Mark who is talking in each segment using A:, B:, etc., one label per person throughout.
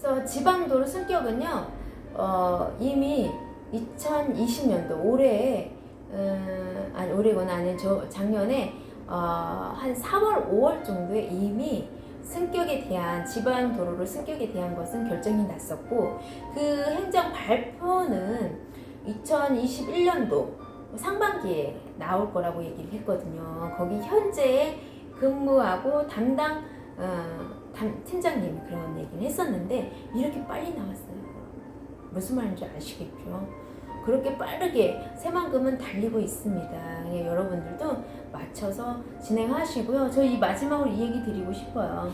A: 그래서 지방도로 승격은요, 이미 2020년도 올해에, 아니 올해거나 아닌 작년에 한 4월, 5월 정도에 이미 승격에 대한 지방도로로 승격에 대한 것은 결정이 났었고, 그 행정 발표는 2021년도 상반기에 나올 거라고 얘기를 했거든요. 거기 현재 근무하고 담당 팀장님이 그런 얘기를 했었는데 이렇게 빨리 나왔어요. 무슨 말인지 아시겠죠? 그렇게 빠르게 새만금은 달리고 있습니다. 여러분들도 맞춰서 진행하시고요. 저 이 마지막으로 이 얘기 드리고 싶어요.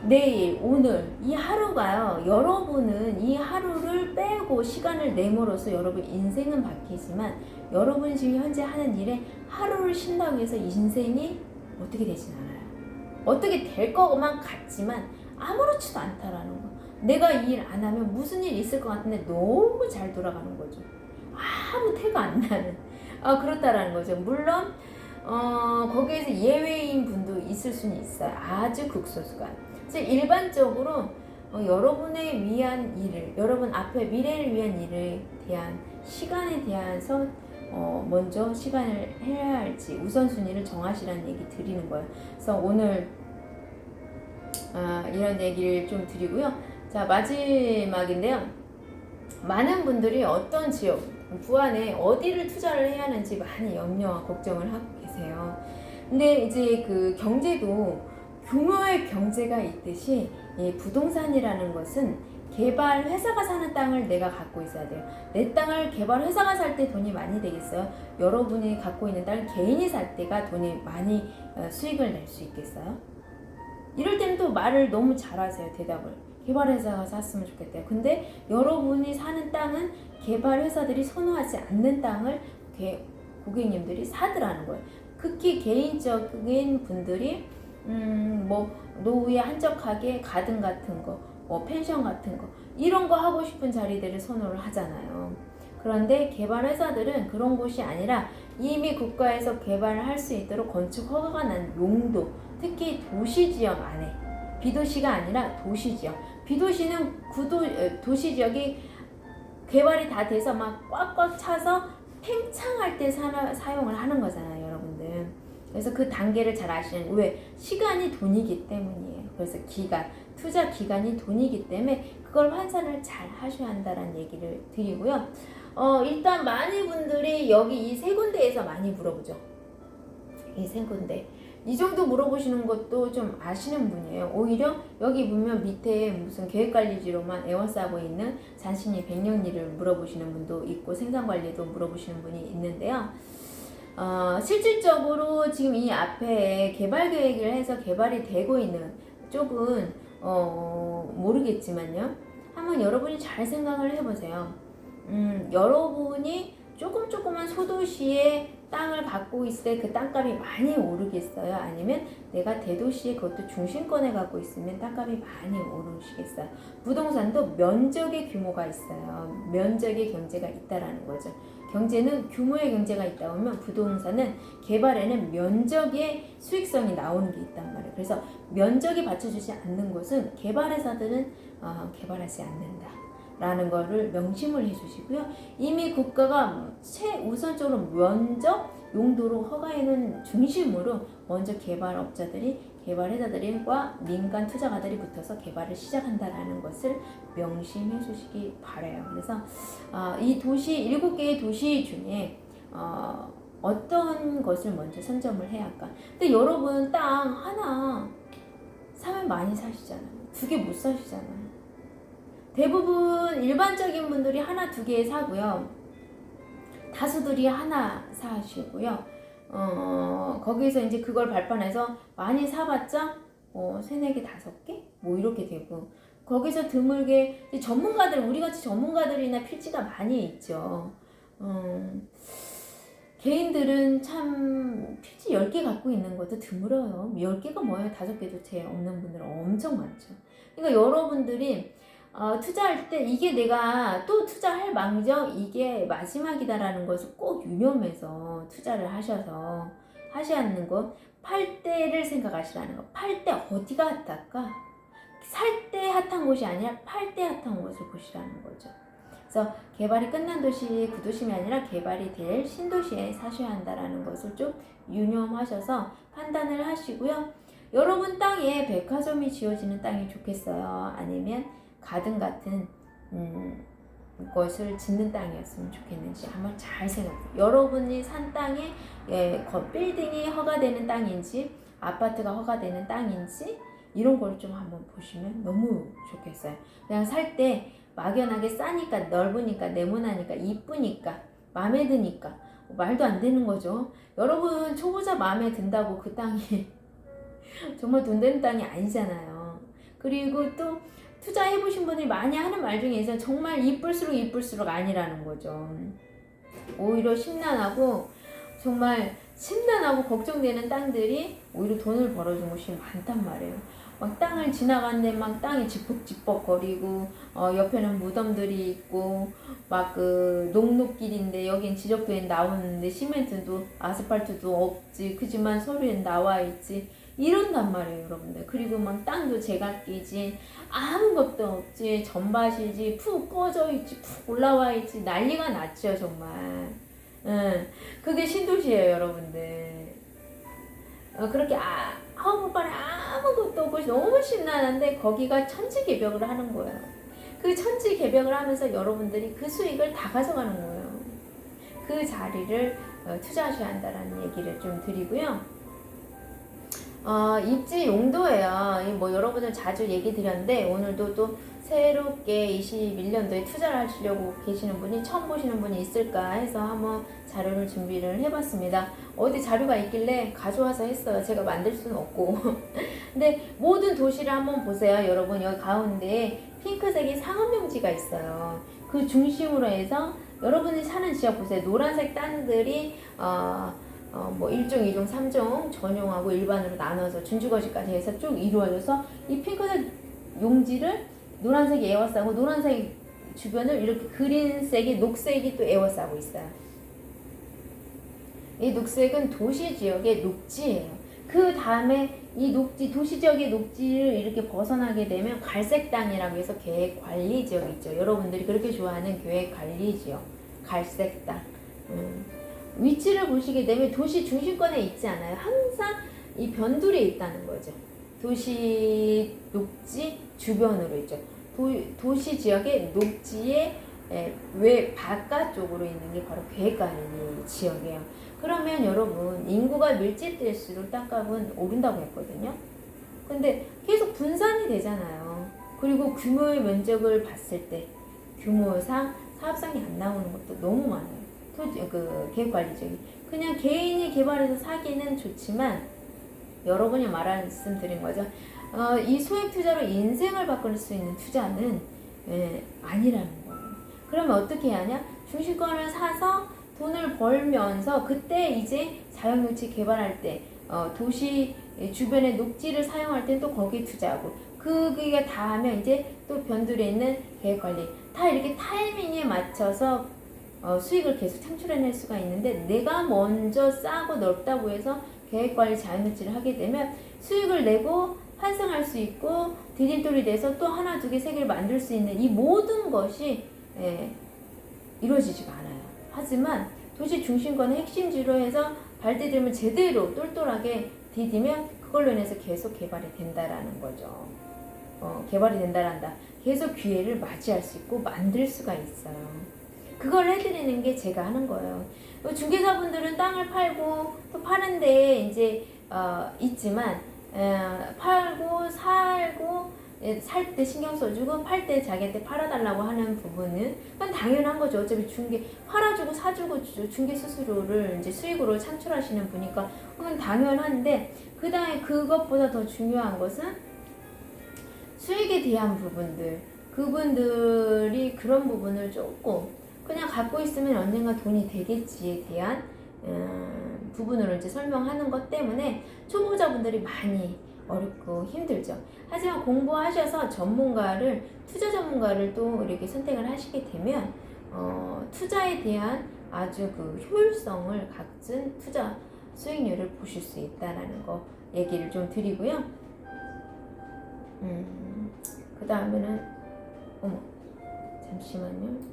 A: 내일, 오늘 이 하루가요, 여러분은 이 하루를 빼고 시간을 내므로써 여러분 인생은 바뀌지만 여러분이 지금 현재 하는 일에 하루를 쉰다고 해서 인생이 어떻게 되진 않아요. 어떻게 될 것만 같지만 아무렇지도 않다라는 거. 내가 이 일 안 하면 무슨 일 있을 것 같은데 너무 잘 돌아가는 거죠. 아무 태가 안 나는. 그렇다라는 거죠. 물론 거기에서 예외인 분도 있을 수는 있어요. 아주 극소수가. 일반적으로 여러분의 위한 일을, 여러분 앞에 미래를 위한 일에 대한 시간에 대해서 먼저 시간을 해야 할지 우선순위를 정하시라는 얘기 드리는 거예요. 그래서 오늘 이런 얘기를 좀 드리고요. 자, 마지막인데요. 많은 분들이 어떤 지역, 부안에 어디를 투자를 해야 하는지 많이 염려와 걱정을 하고 계세요. 근데 이제 그 경제도 규모의 경제가 있듯이 이 부동산이라는 것은 개발 회사가 사는 땅을 내가 갖고 있어야 돼요. 내 땅을 개발 회사가 살 때 돈이 많이 되겠어요? 여러분이 갖고 있는 땅을 개인이 살 때가 돈이 많이 수익을 낼 수 있겠어요? 이럴 때는 또 말을 너무 잘하세요. 대답을. 개발회사가 샀으면 좋겠대요. 근데 여러분이 사는 땅은 개발회사들이 선호하지 않는 땅을 고객님들이 사더라는 거예요. 극히 개인적인 분들이 뭐 노후에 한적하게 가든 같은 거, 뭐 펜션 같은 거 이런 거 하고 싶은 자리들을 선호를 하잖아요. 그런데 개발회사들은 그런 곳이 아니라 이미 국가에서 개발을 할 수 있도록 건축 허가가 난 용도, 특히 도시지역 안에, 비도시가 아니라 도시지역. 비도시는 도시지역이 개발이 다 돼서 막 꽉꽉 차서 팽창할 때 사용을 하는 거잖아요, 여러분들. 그래서 그 단계를 잘 아시는, 왜? 시간이 돈이기 때문이에요. 그래서 투자 기간이 돈이기 때문에 그걸 환산을 잘 하셔야 한다는 얘기를 드리고요. 일단 많은 분들이 여기 이 세 군데에서 많이 물어보죠. 이 세 군데. 이 정도 물어보시는 것도 좀 아시는 분이에요. 오히려 여기 보면 밑에 무슨 계획관리지로만 애원싸고 있는 잔신이 백년일을 물어보시는 분도 있고 생산관리도 물어보시는 분이 있는데요. 실질적으로 지금 이 앞에 개발 계획을 해서 개발이 되고 있는 쪽은 모르겠지만요. 한번 여러분이 잘 생각을 해보세요. 여러분이 조그만 소도시에 땅을 갖고 있을 때 그 땅값이 많이 오르겠어요? 아니면 내가 대도시에 그것도 중심권에 갖고 있으면 땅값이 많이 오르시겠어요? 부동산도 면적의 규모가 있어요. 면적의 경제가 있다라는 거죠. 경제는 규모의 경제가 있다 보면 부동산은 개발에는 면적의 수익성이 나오는 게 있단 말이에요. 그래서 면적이 받쳐주지 않는 곳은 개발회사들은 개발하지 않는다 라는 거를 명심을 해주시고요. 이미 국가가 최우선적으로 면적 용도로 허가해놓은 중심으로 먼저 개발회사들과 민간 투자가들이 붙어서 개발을 시작한다라는 것을 명심해 주시기 바라요. 그래서 이 도시 7개의 도시 중에 어떤 것을 먼저 선점을 해야 할까? 근데 여러분 땅 하나 사면 많이 사시잖아요. 2개 못 사시잖아요. 대부분 일반적인 분들이 하나, 2개 사고요. 다수들이 하나 사시고요. 거기서 이제 그걸 발판해서 많이 사봤자 3, 4개, 5개? 뭐 이렇게 되고, 거기서 드물게 전문가들, 우리같이 전문가들이나 필지가 많이 있죠. 개인들은 참 필지 10개 갖고 있는 것도 드물어요. 10개가 뭐예요? 5개도 채 없는 분들은 엄청 많죠. 그러니까 여러분들이 투자할 때 이게 내가 또 투자할 망정 이게 마지막이다라는 것을 꼭 유념해서 투자를 하셔야 하는 것. 팔 때를 생각하시라는 거. 팔 때 어디가 핫할까? 살 때 핫한 곳이 아니라 팔 때 핫한 곳을 보시라는 거죠. 그래서 개발이 끝난 도시, 그 도심이 아니라 개발이 될 신도시에 사셔야 한다라는 것을 좀 유념하셔서 판단을 하시고요. 여러분 땅에 백화점이 지어지는 땅이 좋겠어요? 아니면 가든 같은 것을 짓는 땅이었으면 좋겠는지 한번 잘 생각해요. 여러분이 산 땅에 빌딩이 허가되는 땅인지 아파트가 허가되는 땅인지 이런 걸 좀 한번 보시면 너무 좋겠어요. 그냥 살 때 막연하게 싸니까 넓으니까 네모나니까 이쁘니까 마음에 드니까 말도 안 되는 거죠. 여러분 초보자 마음에 든다고 그 땅이 정말 돈 되는 땅이 아니잖아요. 그리고 또 투자해보신 분들이 많이 하는 말 중에서 정말 이쁠수록 아니라는 거죠. 오히려 심란하고 정말 심란하고 걱정되는 땅들이 오히려 돈을 벌어준 곳이 많단 말이에요. 막 땅을 지나가는데 막 땅이 지뻑지뻑거리고 옆에는 무덤들이 있고 막 그 녹록길인데 여긴 지적도에 나오는데 시멘트도 아스팔트도 없지. 그지만 서류엔 나와 있지. 이런단 말이에요, 여러분들. 그리고 막 땅도 제각기지, 아무것도 없지, 전밭이지, 푹 꺼져 있지, 푹 올라와 있지, 난리가 났죠, 정말. 그게 신도시예요, 여러분들. 그렇게 허브발에 아무것도 없고 너무 심란한데 거기가 천지개벽을 하는 거예요. 그 천지개벽을 하면서 여러분들이 그 수익을 다 가져가는 거예요. 그 자리를 투자하셔야 한다는 얘기를 좀 드리고요. 입지 용도예요. 뭐 여러분들 자주 얘기 드렸는데 오늘도 또 새롭게 21년도에 투자를 하시려고 계시는 분이 처음 보시는 분이 있을까 해서 한번 자료를 준비를 해봤습니다. 어디 자료가 있길래 가져와서 했어요. 제가 만들 수는 없고. 근데 모든 도시를 한번 보세요. 여러분 여기 가운데에 핑크색이 상업용지가 있어요. 그 중심으로 해서 여러분이 사는 지역 보세요. 노란색 땅들이 뭐 1종, 2종, 3종 전용하고 일반으로 나눠서 준주거지까지 해서 쭉 이루어져서 이 핑크색 용지를 노란색이 에워싸고 노란색 주변을 이렇게 그린색이 녹색이 또 에워싸고 있어요. 이 녹색은 도시 지역의 녹지예요. 그 다음에 이 녹지, 도시 지역의 녹지를 이렇게 벗어나게 되면 갈색 땅이라고 해서 계획 관리 지역 있죠. 여러분들이 그렇게 좋아하는 계획 관리 지역, 갈색 땅. 위치를 보시게 되면 도시 중심권에 있지 않아요. 항상 이 변두리에 있다는 거죠. 도시 녹지 주변으로 있죠. 도시 지역의 녹지의 외 바깥쪽으로 있는 게 바로 계획관리 지역이에요. 그러면 여러분 인구가 밀집될수록 땅값은 오른다고 했거든요. 근데 계속 분산이 되잖아요. 그리고 규모의 면적을 봤을 때 규모상 사업성이 안 나오는 것도 너무 많아요. 그 계획관리적이 그냥 개인이 개발해서 사기는 좋지만 여러분이 말씀드린 거죠. 이 소액 투자로 인생을 바꿀 수 있는 투자는 아니라는 거예요. 그러면 어떻게 하냐? 중심권을 사서 돈을 벌면서 그때 이제 자연녹지 개발할 때 도시 주변의 녹지를 사용할 때 또 거기에 투자하고 그게 다 하면 이제 또 변두리에 있는 계획관리 다 이렇게 타이밍에 맞춰서 수익을 계속 창출해낼 수가 있는데 내가 먼저 싸고 넓다고 해서 계획관리 자연녹지를 하게 되면 수익을 내고 환승할 수 있고 디딤돌이 돼서 또 하나, 두 개, 세 개를 만들 수 있는 이 모든 것이 이루어지지가 않아요. 하지만 도시 중심권의 핵심지로 해서 발디디면 제대로 똘똘하게 디디면 그걸로 인해서 계속 개발이 된다라는 거죠. 개발이 된다란다. 계속 기회를 맞이할 수 있고 만들 수가 있어요. 그걸 해드리는 게 제가 하는 거예요. 중개사분들은 땅을 팔고 또 파는데 이제 있지만 팔고 살고 살 때 신경 써주고 팔 때 자기한테 팔아달라고 하는 부분은 그건 당연한 거죠. 어차피 중개 팔아주고 사주고 중개 수수료를 이제 수익으로 창출하시는 분이니까 그건 당연한데 그 다음에 그것보다 더 중요한 것은 수익에 대한 부분들 그분들이 그런 부분을 조금 그냥 갖고 있으면 언젠가 돈이 되겠지에 대한 부분으로 이제 설명하는 것 때문에 초보자분들이 많이 어렵고 힘들죠. 하지만 공부하셔서 투자 전문가를 또 이렇게 선택을 하시게 되면 투자에 대한 아주 그 효율성을 갖춘 투자 수익률을 보실 수 있다라는 거 얘기를 좀 드리고요. 그 다음에는 어머 잠시만요.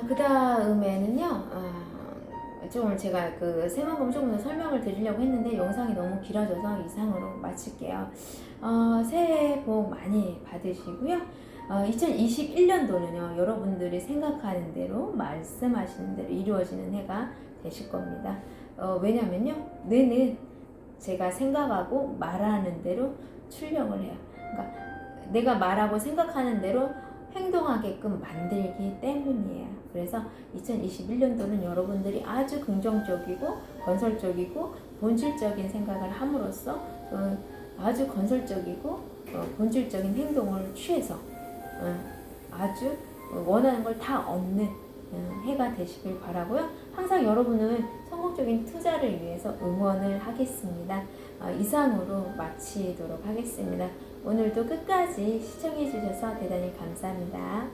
A: 그 다음에는요. 좀 제가 그 새만금 조금 더 설명을 드리려고 했는데 영상이 너무 길어져서 이상으로 마칠게요. 새해 복 많이 받으시고요. 2021년도는요 여러분들이 생각하는 대로 말씀하시는 대로 이루어지는 해가 되실 겁니다. 왜냐면요 뇌는 제가 생각하고 말하는 대로 출력을 해요. 그러니까 내가 말하고 생각하는 대로 행동하게끔 만들기 때문이에요. 그래서 2021년도는 여러분들이 아주 긍정적이고 건설적이고 본질적인 생각을 함으로써 아주 건설적이고 본질적인 행동을 취해서 아주 원하는 걸 다 얻는 해가 되시길 바라고요. 항상 여러분은 성공적인 투자를 위해서 응원을 하겠습니다. 이상으로 마치도록 하겠습니다. 오늘도 끝까지 시청해 주셔서 대단히 감사합니다.